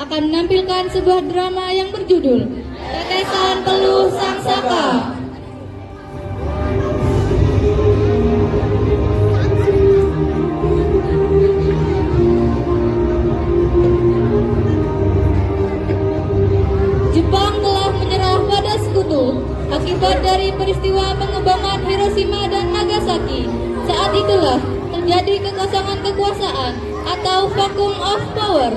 akan menampilkan sebuah drama yang berjudul Tetesan Peluh Sang Saka. Jepang telah menyerah pada sekutu akibat dari peristiwa pengembangan Hiroshima dan Nagasaki. Saat itulah terjadi kekosongan kekuasaan atau vacuum of power.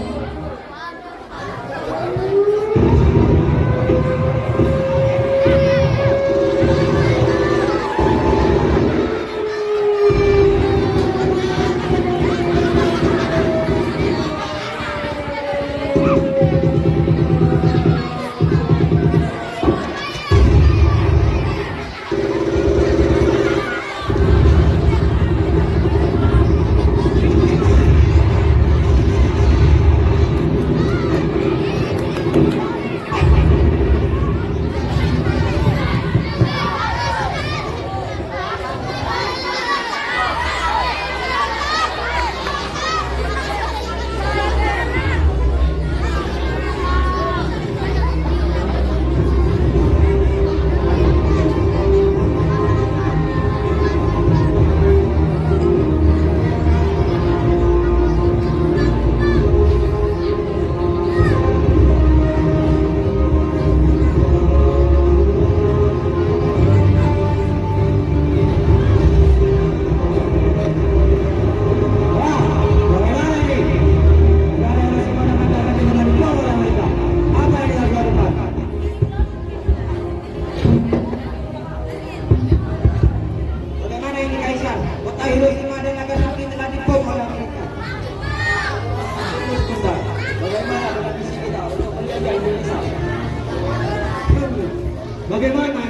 Bagaimana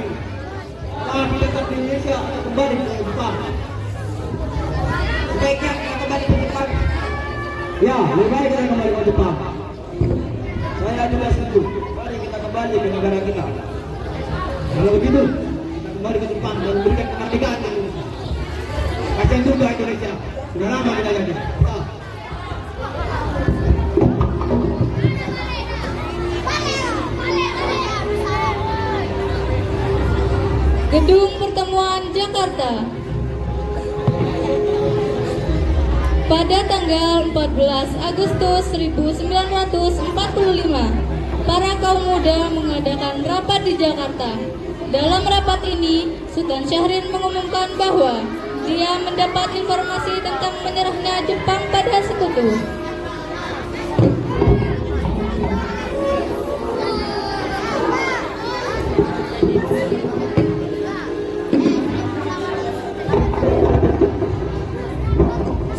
setelah kita di Indonesia kembali ke Jepang? Sebaiknya kita kembali ke Jepang. Ya, lebih baik kita kembali ke Jepang. Saya juga setuju. Mari kita kembali ke negara kita. Kalau begitu, kita kembali ke Jepang dan memberikan kemerdekaan ke Indonesia. Kasihan juga Indonesia. Sudah lama kita jadi. Gedung Pertemuan Jakarta. Pada tanggal 14 Agustus 1945, para kaum muda mengadakan rapat di Jakarta. Dalam rapat ini, Sultan Syahrir mengumumkan bahwa dia mendapat informasi tentang menyerahnya Jepang pada sekutu.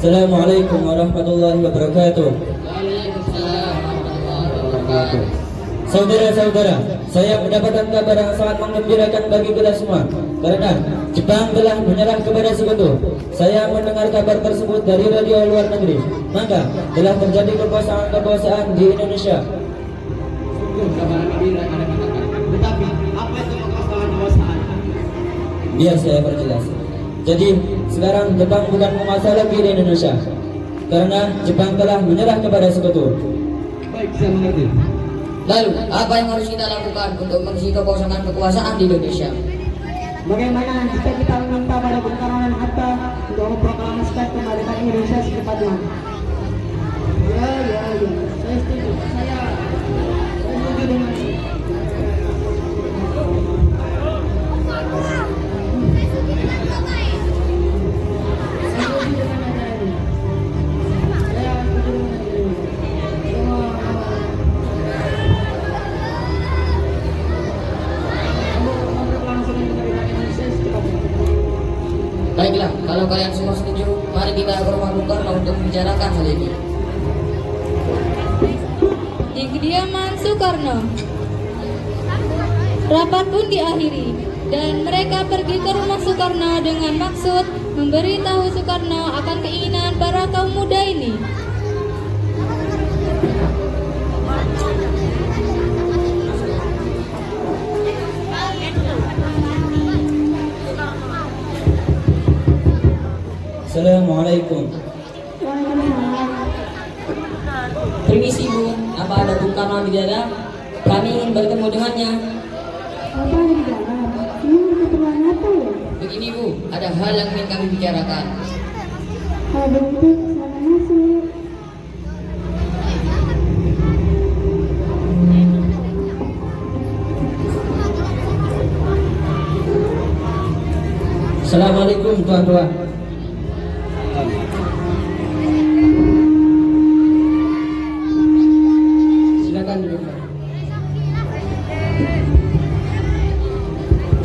Assalamualaikum warahmatullahi wabarakatuh. Saudara-saudara, saya mendapatkan kabar yang sangat menggembirakan bagi kita semua, karena Jepang telah menyerah kepada sekutu. Saya mendengar kabar tersebut dari radio luar negeri. Maka telah terjadi kekuasaan di Indonesia. Tetapi apa itu kekuasaan? Biar saya perjelas. Jadi sekarang Jepang bukan menguasai lagi di Indonesia, karena Jepang telah menyerah kepada sekutu. Baik, saya mengerti. Lalu, apa yang harus kita lakukan untuk mengisi kekosongan kekuasaan di Indonesia? Bagaimana jika kita meminta pada Bung Karno dan Hatta untuk memproklamasikan kemerdekaan Indonesia secepatnya? Ya, saya setuju. Saya setuju dengan itu. Baiklah, kalau kalian semua setuju, mari kita ke rumah Bung Karno untuk membicarakan hal ini. Di kediaman Soekarno, rapat pun diakhiri dan mereka pergi ke rumah Soekarno dengan maksud memberitahu Soekarno akan keinginan para kaum muda ini. Assalamualaikum. Permisi Bu, apa apa ada Bung Karno di dalam? Kami ingin bertemu dengannya. Apa ada di dalam? Ini keperluan apa ya? Begini Bu, ada hal yang ingin kami bicarakan. Kalau begitu, silakan masuk. Assalamualaikum tuan-tuan. Silakan duduk.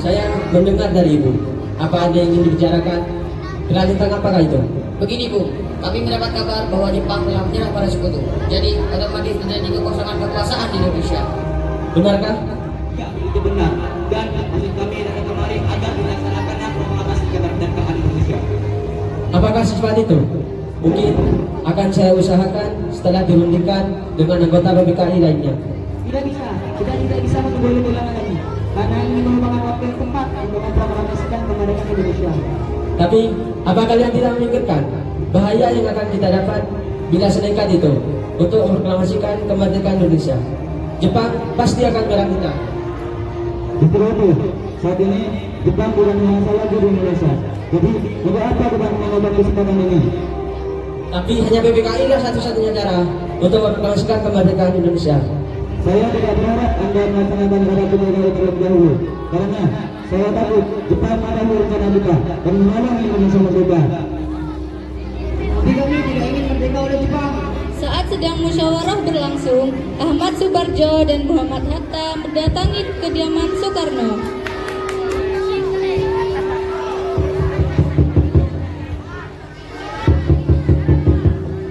Saya mendengar dari ibu. Apa ada yang ingin dibicarakan? Kenal tentang apakah itu? Begini Bu, kami mendapat kabar bahwa Jepang telah menyerang pada sekutu. Jadi otomatis terjadi kekosongan kekuasaan di Indonesia. Benarkah? Ya, itu benar. Dan maksud kami datang kemari agar dilaksanakannya proklamasi kemerdekaan Indonesia. Apakah secepat itu? Mungkin akan saya usahakan setelah dirundingkan dengan anggota PPKI lainnya. Tidak bisa, kita tidak bisa menunggu lebih lama lagi. Karena ini merupakan waktu yang tepat untuk memproklamasikan kemerdekaan Indonesia. Tapi, apa kalian tidak memikirkan bahaya yang akan kita dapat bila senekat itu untuk memproklamasikan kemerdekaan Indonesia? Jepang pasti akan menyerang kita. Justru itu, saat ini Jepang bukan menguasai lagi di Indonesia. Jadi, untuk apa kita mengambil kesempatan ini? Tapi hanya PPKI lah satu-satunya cara untuk memproklamasikan kemerdekaan Indonesia. Saya tidak berharap Anda melaksanakan cara pemilihan terlebih dahulu. Karena saya takut Jepang mengganggu rencana kita dan menolong Indonesia merdeka. Tapi kami tidak ingin merdeka oleh Jepang. Saat sedang musyawarah berlangsung, Ahmad Subarjo dan Muhammad Hatta mendatangi kediaman Soekarno.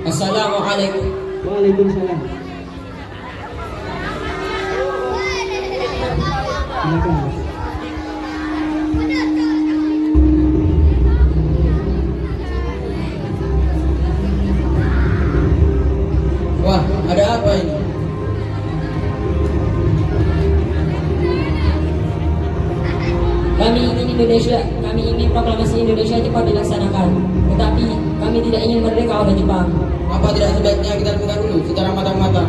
Assalamualaikum. Waalaikumsalam. Silakan. Wah, ada apa ini? Kami ingin Indonesia, kami ingin proklamasi Indonesia cepat dilaksanakan. Tetapi kami tidak ingin merdeka oleh Jepang. Apa tidak sebaiknya kita lakukan dulu secara matang-matang?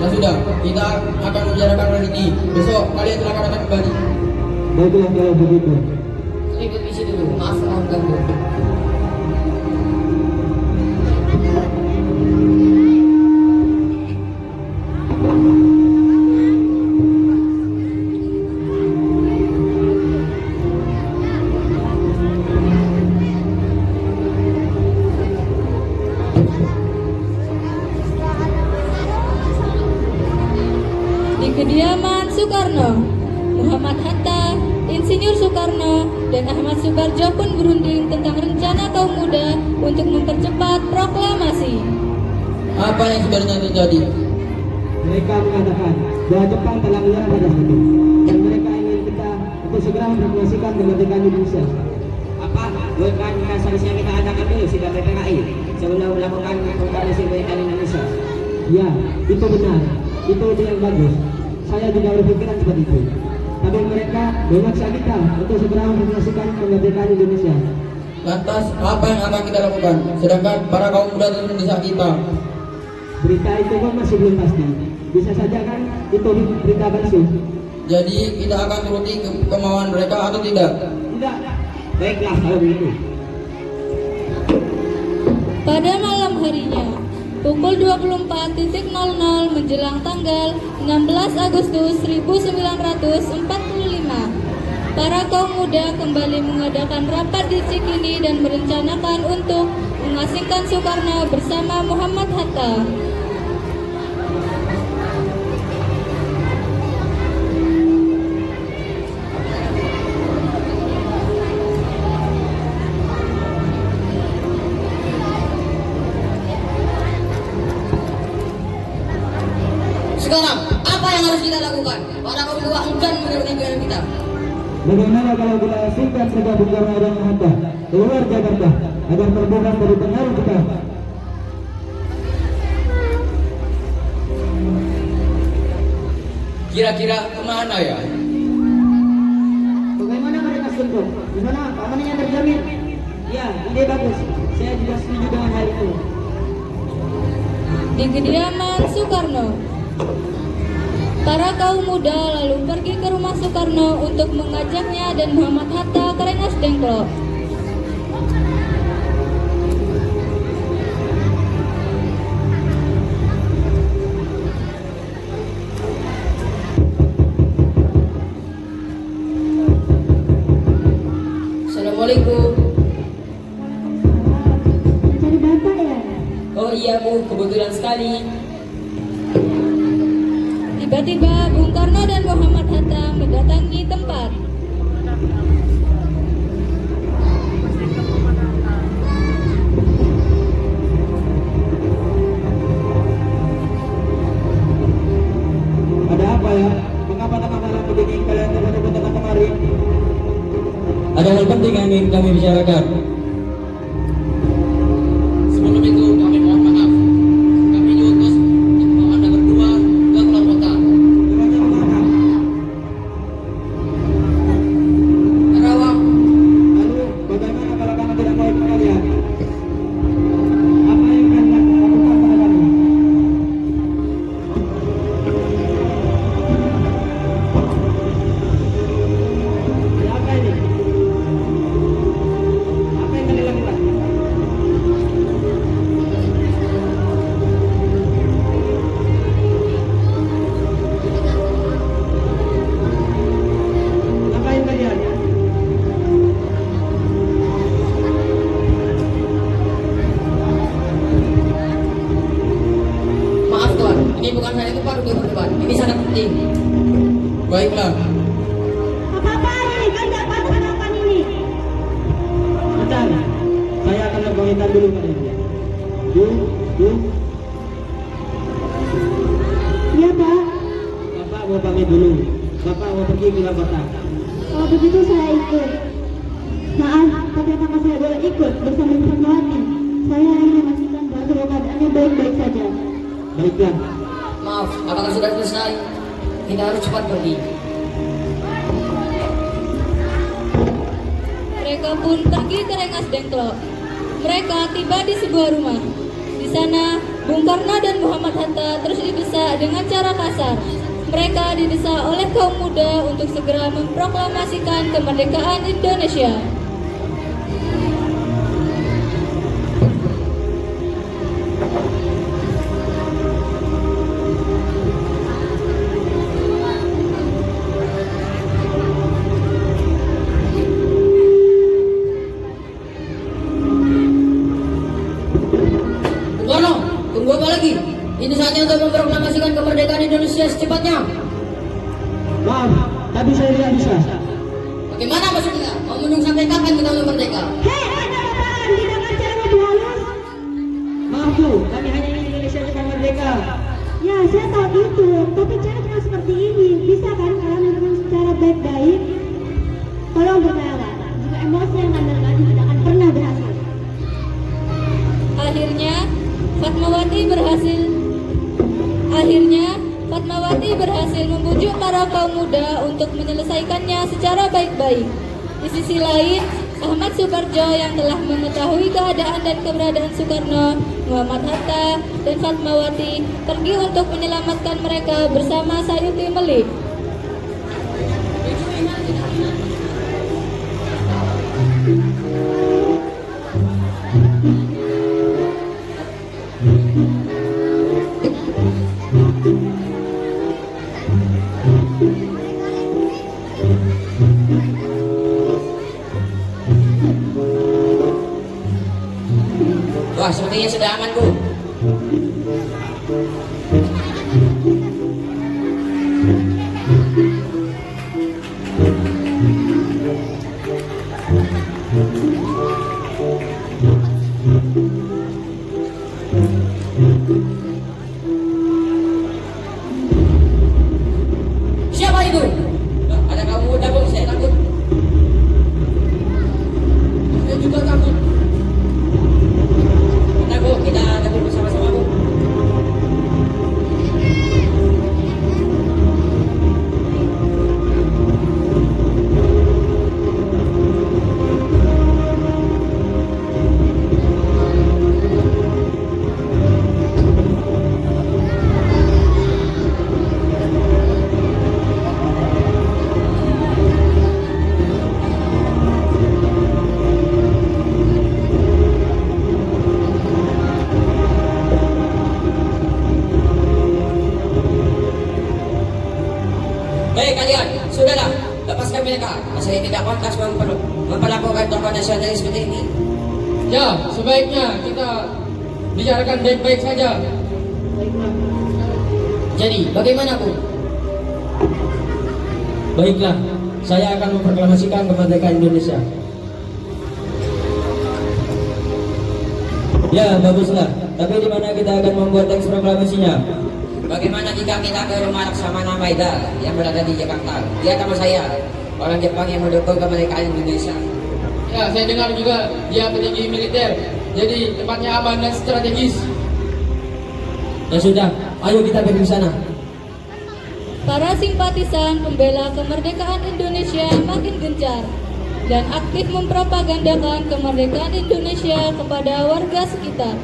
Nah sudah, kita akan membicarakan hal ini. Besok kalian silakan datang kembali. Baiklah kalau begitu. Kami permisi dulu, maaf mohon ganggu. Di kediaman Soekarno, Muhammad Hatta, Insinyur Soekarno, dan Ahmad Subarjo pun berunding tentang rencana kaum muda untuk mempercepat proklamasi. Apa yang sebenarnya terjadi? Mereka mengatakan bahwa Jepang telah menyerang pada saat itu dan mereka ingin kita untuk segera memproklamasikan kemerdekaan Indonesia. Apa? Bukan seharusnya kita adakan dulu sidang PPKI sebelum melakukan proklamasi kemerdekaan Indonesia. Ya, itu benar. Itu ide yang bagus. Saya juga berpikiran seperti itu. Tapi mereka memaksa kita untuk segera memproklamasikan kemerdekaan Indonesia. Lantas, apa yang akan kita lakukan? Sedangkan para kaum muda itu mendesak kita. Berita itu kan masih belum pasti. Bisa saja kan itu berita palsu. Jadi kita akan turuti kemauan mereka atau tidak? Tidak. Baiklah kalau begitu. Pada malam harinya, pukul 24.00 menjelang tanggal 16 Agustus 1945, para kaum muda kembali mengadakan rapat di Cikini dan merencanakan untuk mengasingkan Soekarno bersama Muhammad Hatta. Sekarang, apa yang harus kita lakukan? Para kaum tua enggan menuruti pilihan kita. Bagaimana kalau kita asingkan saja Bung Karno dan Hatta keluar Jakarta agar terbebas dari pengaruh Jepang? Kira-kira kemana ya? Bagaimana mereka setuju? Di mana keamanannya terjamin? Ya, ide bagus. Saya juga setuju dengan hal itu. Di kediaman Soekarno, para kaum muda lalu pergi ke rumah Soekarno untuk mengajaknya dan Muhammad Hatta ke Rengas Dengklok. Assalamualaikum. Mencari bapak ya? Oh iya Bu, kebetulan sekali. Tiba-tiba Bung Karno dan Muhammad Hatta mendatangi tempat. Ada apa ya? Mengapa tengah malam begini kalian teman-teman datang kemari? Ada hal penting yang ingin kami bicarakan. Sebelum itu kami mohon maaf. Kami diutus untuk membawa Anda berdua ke keluar kota. Memangnya kemana? Karawang. Lalu bagaimana kalau kami tidak mau ikut kalian? Apa yang kalian lakukan pada kami? Ada apa ini? Apa yang kalian lakukan? Ngapain kalian? Maaf Tuan, ini bukan saya tempat untuk berdebat. Ini sangat penting. Baiklah. Apa-apaan ini? Kan tidak patut melakukan ini. Bentar, saya akan membagikan dulu kalian. Du. Iya Pak. Bapak mau pamit dulu. Bapak mau pergi ke kota. Kalau begitu saya ikut. Maaf, tapi apakah saya boleh ikut bersama Fatmawati? Saya ingin memastikan bahwa keadaannya baik-baik saja. Baiklah. Maaf, apakah sudah selesai? Kita harus cepat pergi. Mereka pun pergi ke Rengas Dengklok. Mereka tiba di sebuah rumah. Di sana, Bung Karno dan Muhammad Hatta terus didesak dengan cara kasar. Mereka didesak oleh kaum muda untuk segera memproklamasikan kemerdekaan Indonesia. Bung Karno, tunggu apa lagi? Ini saatnya untuk memproklamasikan kemerdekaan Indonesia secepatnya. Maaf, tapi saya tidak bisa. Bagaimana maksudnya? Mau menunggu sampai kapan kita mau merdeka? Hei, anak apaan? Tidak akan cara lebih halus? Maaf Bu, kami hanya ingin Indonesia cepat merdeka. Ya, saya tahu itu. Tapi cara seperti ini bisa kan kalian lakukan secara baik-baik? Tolong berkata, jika emosi yang anda lagi tidak akan pernah berhasil. Akhirnya Fatmawati berhasil membujuk para kaum muda untuk menyelesaikannya secara baik-baik. Di sisi lain, Ahmad Suparjo yang telah mengetahui keadaan dan keberadaan Soekarno, Muhammad Hatta, dan Fatmawati pergi untuk menyelamatkan mereka bersama Sayuti Melik. Wah, sepertinya sudah aman, Bu. Siapa itu? Ada kamu muda, Bu. Saya takut. Saya juga takut. Nah, Bu, kita Hei kalian, sudahlah, lepaskan mereka. Saya tidak pantas memperlakukan tokoh nasionalis seperti ini. Ya, sebaiknya kita bicarakan baik-baik saja. Baiklah. Jadi, bagaimana Bu? Baiklah, saya akan memproklamasikan kemerdekaan Indonesia. Ya, baguslah. Tapi di mana kita akan membuat teks proklamasinya? Bagaimana jika kita ke rumah Laksamana Maeda yang berada di Jakarta? Dia teman saya, orang Jepang yang mendukung kemerdekaan Indonesia. Ya, saya dengar juga dia petinggi militer. Jadi tempatnya aman dan strategis. Ya sudah, ayo kita pergi ke sana. Para simpatisan pembela kemerdekaan Indonesia makin gencar dan aktif mempropagandakan kemerdekaan Indonesia kepada warga sekitar.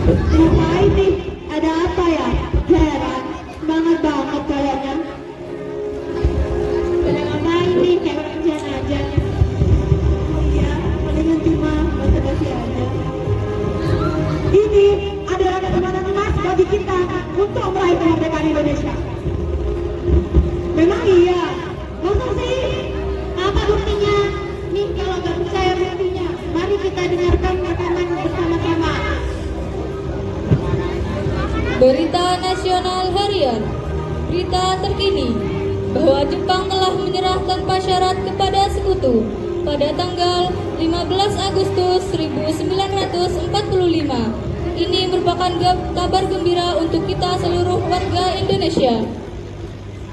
Kenapa ini? Ada apa ya? Heran, semangat banget kayaknya. Sedang apa ini? Kayak orang jalan aja. Oh iya, palingan cuma basa-basi aja. Ini adalah kesempatan emas bagi kita untuk meraih kemerdekaan Indonesia. Memang iya. Masa sih? Apa buktinya? Nih kalau nggak percaya buktinya, mari kita dengarkan rekaman bersama-sama. Berita Nasional Harian. Berita terkini bahwa Jepang telah menyerahkan pasyarat kepada sekutu pada tanggal 15 Agustus 1945. Ini merupakan kabar gembira untuk kita seluruh warga Indonesia.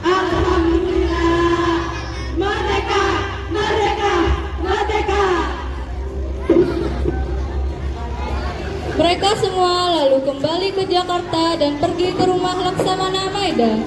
Alhamdulillah, merdeka, merdeka, merdeka. Mereka semua lalu kembali ke Jakarta dan pergi ke rumah Laksamana Maeda.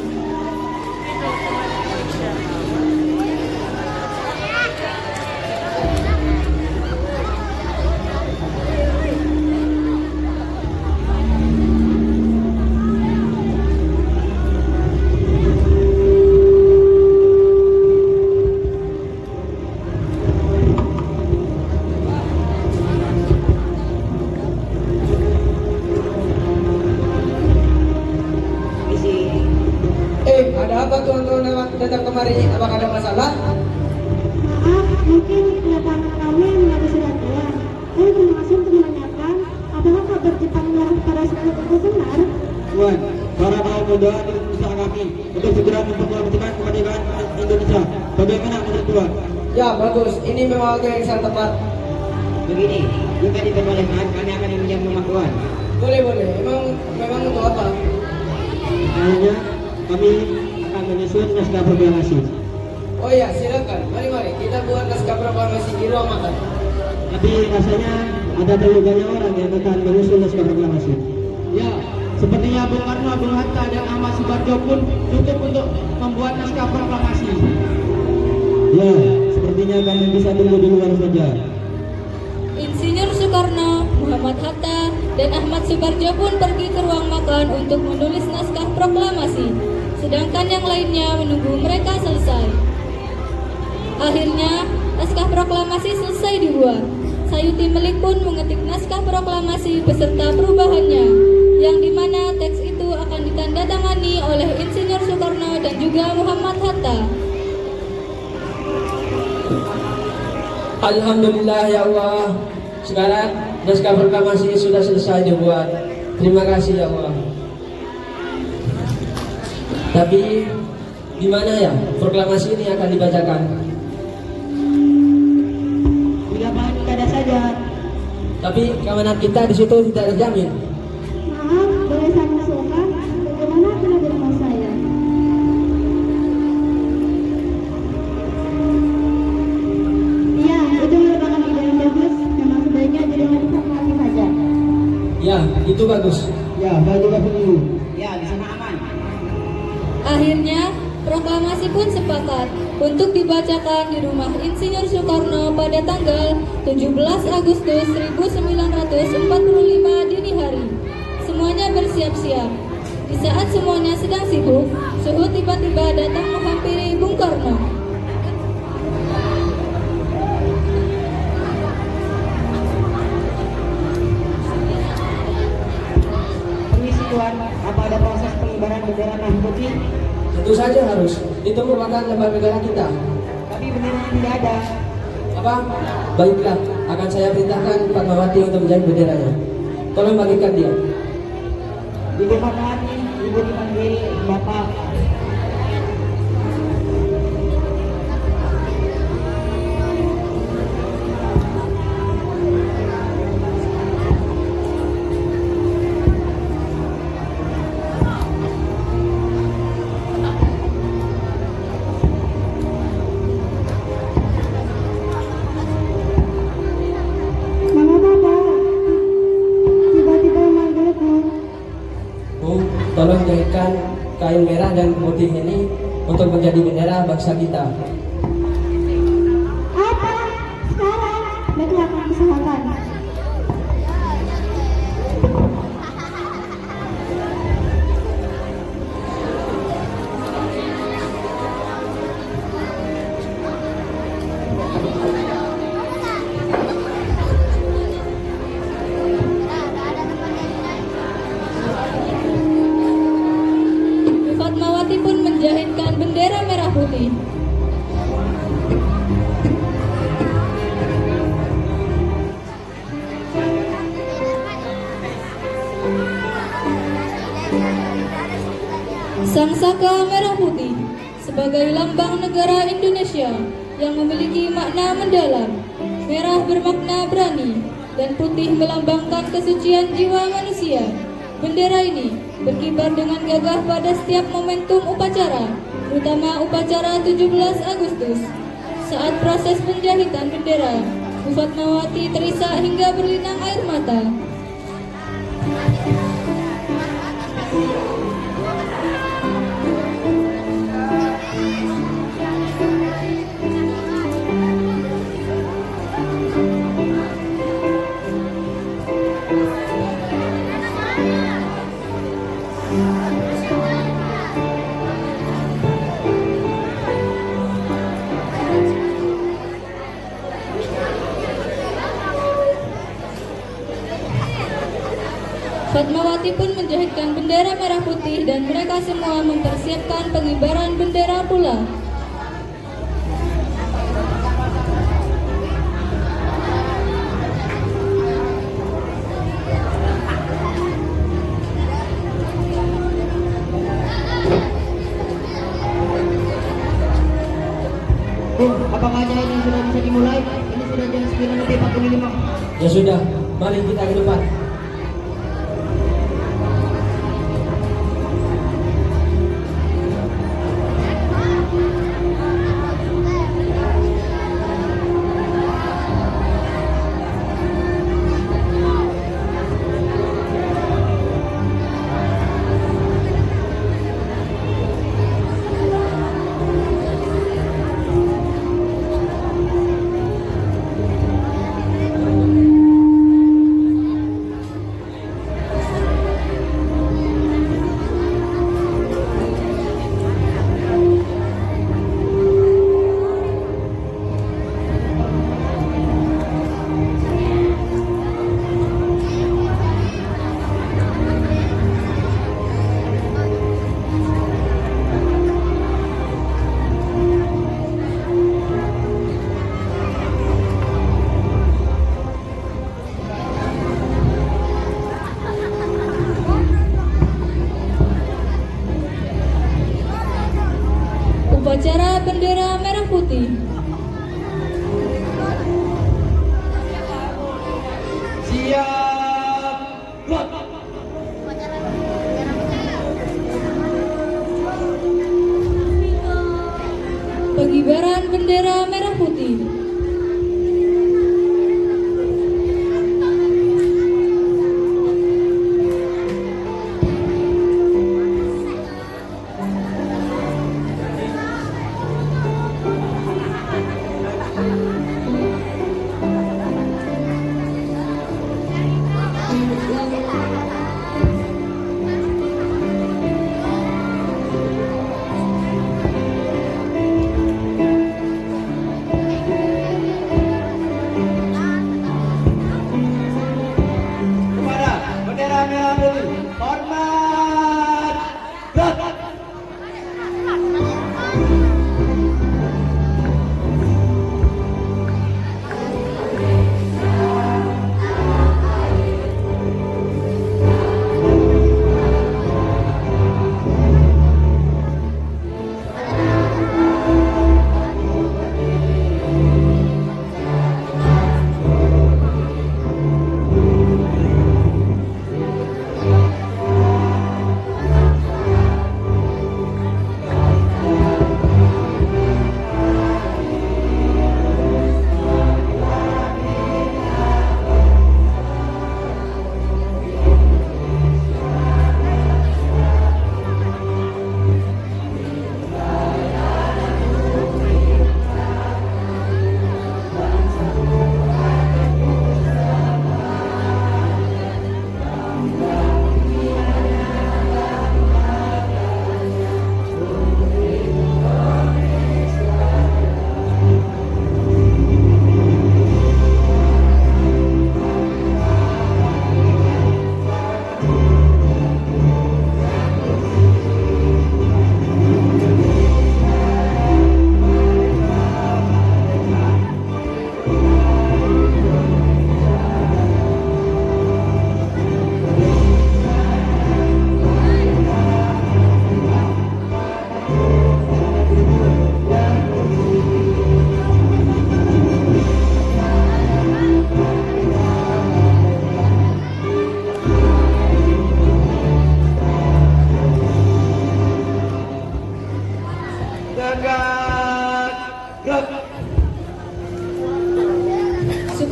Ada apa tuan-tuan datang kemari? Apakah ada masalah? Maaf, mungkin kedatangan kami menjadi surat tuan. Saya terima kasih untuk menanyakan apakah kabar Jepang melarang para sekutu itu benar? Tuan, para kaum muda di usaha kami untuk segera memproklamasikan kemerdekaan Indonesia. Bagaimana menurut Tuan? Ya, bagus. Ini memang waktu yang sangat tepat. Begini, jika diperbolehkan, kami akan meminjam rumah Tuan. Boleh. Memang untuk apa? Akhirnya, kami akan menyusun naskah proklamasi. Oh iya, silakan. Mari kita buat naskah proklamasi di ruang makan. Tapi rasanya ada terlalu banyak orang yang akan menyusun naskah proklamasi. Ya, sepertinya Bung Karno, Bung Hatta, dan Ahmad Subarjo pun tutup untuk membuat naskah proklamasi. Ya, sepertinya kami bisa tunggu di luar saja. Insinyur Soekarno, Muhammad Hatta, dan Ahmad Subarjo pun pergi ke ruang makan untuk menulis naskah proklamasi, sedangkan yang lainnya menunggu mereka selesai. Akhirnya, naskah proklamasi selesai dibuat. Sayuti Melik pun mengetik naskah proklamasi beserta perubahannya, yang dimana teks itu akan ditandatangani oleh Insinyur Soekarno dan juga Muhammad Hatta. Alhamdulillah ya Allah. Sekarang naskah proklamasi sudah selesai dibuat. Terima kasih ya Allah. Tapi di mana ya proklamasi ini akan dibacakan? Bila mana ada saja. Tapi keamanan kita di situ tidak terjamin. Maaf, boleh saya masukkan? Bagaimana kalau di rumah saya? Iya, itu merupakan ide yang bagus. Memang sebaiknya jadi hari proklamasi saja. Ya, itu bagus. Ya, saya juga setuju. Ya, di sana aman. Akhirnya, proklamasi pun sepakat untuk dibacakan di rumah Insinyur Soekarno pada tanggal 17 Agustus 1945 dini hari. Semuanya bersiap-siap. Di saat semuanya sedang sibuk, Suhu tiba-tiba datang menghampiri Bung Karno. Tentu saja harus. Itu merupakan lambang negara kita. Tapi benderanya tidak ada. Apa? Baiklah, akan saya perintahkan Fatmawati untuk menjadi benderanya. Tolong bagikan dia. Ibu Fatmawati, ibu dipanggil Bapak. Mana Bapak? Tiba-tiba memanggilku. Tolong jadikan kain merah dan putih ini untuk menjadi bendera bangsa kita. Apa? Sekarang? Baiklah, akan usahakan. Fatmawati pun menjahitkan bendera merah putih. Sang saka merah putih sebagai lambang negara Indonesia yang memiliki makna mendalam. Merah bermakna berani dan putih melambangkan kesucian jiwa manusia. Bendera ini berkibar dengan gagah pada setiap momentum upacara, terutama upacara 17 Agustus. Saat proses penjahitan bendera, Bu Fatmawati terisak hingga berlinang air mata. Fatmawati pun menjahitkan bendera merah putih dan mereka semua mempersiapkan pengibaran bendera pula. Apakah acara ini sudah bisa dimulai? Ini sudah jam 9:45. Ya sudah, mari kita ke depan.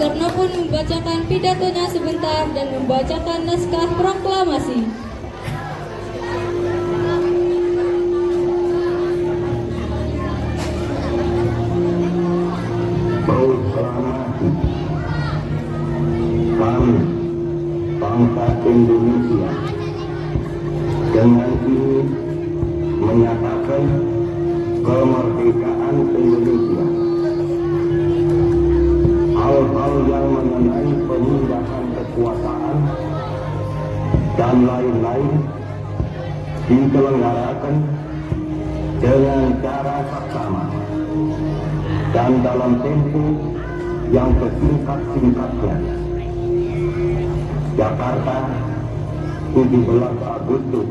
Karno pun membacakan pidatonya sebentar dan membacakan naskah proklamasi. Proklamasi. Kami, bangsa Indonesia, dengan ini menyatakan kemerdekaan Indonesia. Hal-hal yang mengenai pemindahan kekuasaan dan lain-lain diselenggarakan dengan cara saksama dan dalam tempo yang sesingkat-singkatnya. Jakarta, 17 Agustus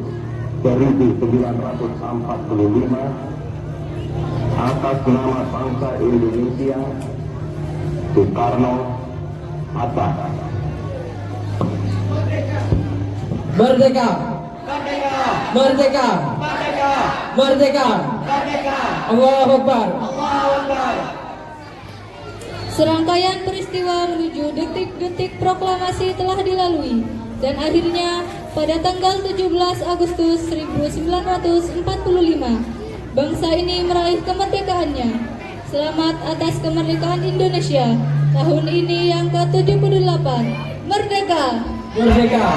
1945, atas nama bangsa Indonesia, Soekarno, Hatta. Merdeka! Merdeka! Merdeka! Merdeka! Merdeka! Merdeka! Allahu Akbar! Allahu Akbar! Serangkaian peristiwa menuju detik-detik proklamasi telah dilalui dan akhirnya pada tanggal 17 Agustus 1945 bangsa ini meraih kemerdekaannya. Selamat atas kemerdekaan Indonesia tahun ini yang ke-78. Merdeka! Merdeka!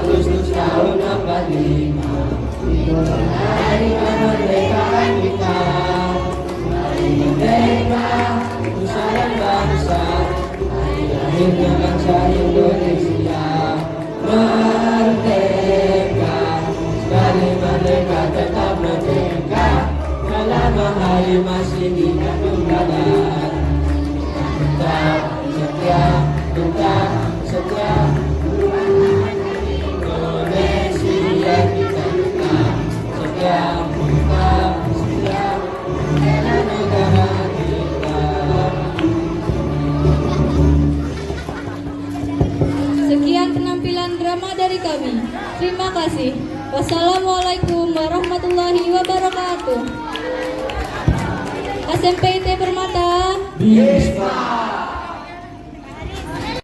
Agustus tahun 45, hari kemerdekaan kita. Hari merdeka, nusa dan bangsa, hari lahirnya bangsa Indonesia. Merdeka, sekali merdeka tetap merdeka, selama hari masih dikandung badan. Tetap setia, tetap setia, Indonesia kita tetap setia, tetap setia, bela negara kita. Sekian penampilan drama dari kami. Terima kasih. Wassalamualaikum warahmatullahi wabarakatuh. SMPT Permata. Bisma!